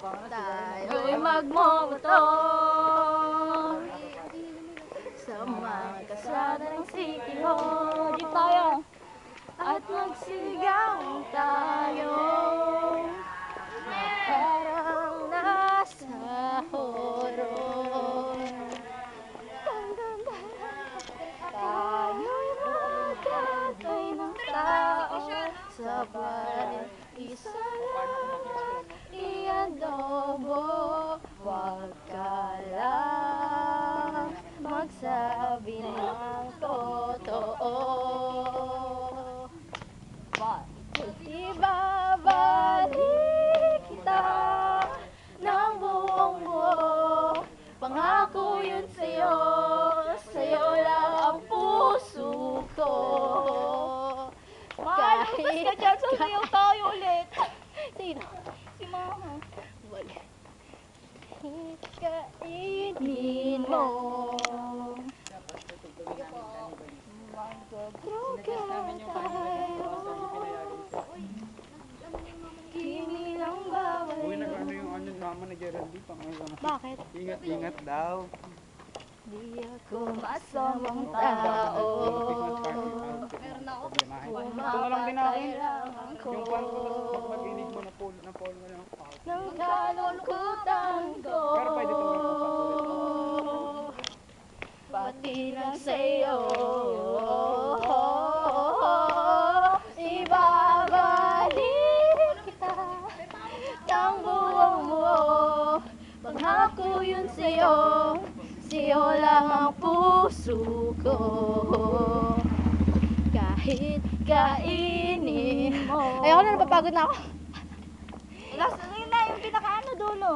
Tayo'y magmomotor sa mga kasada ng City Hall. Di tayo. At magsigaw tayo parang nasa horror. Tayo'y magkakay ng tao, sabay isa lang iadobo. Huwag ka lang magsabi ng totoo. Ibabalik kita ng buong buo. Pangako yun sa'yo, sa'yo lang ang puso ko. Kahit ka dyan, sasayaw tayo ulit. Sino? Si Mama. Wala. Kainin mo. Magdodroga tayo. Kini lang bawal. Uy, nag-ano yung ano naman ni Geraldine pang ano. Bakit? Ingat-ingat daw. Di ako masamang tao. Meron ako. Ito na lang din natin. Kailangan ko Yung pan ko pag-inig mo na Paul mo lang. ng kalungkutan ko. Pero pwede itong magpapantulit. Pati na sa'yo. Ibabalik kita ng buong mo. Pangako yun sa'yo, sa'yo lang ang puso ko. Kahit kainin mo. Ayoko na, napapagod na ako. Last, yun na yung pinaka-ano dulo.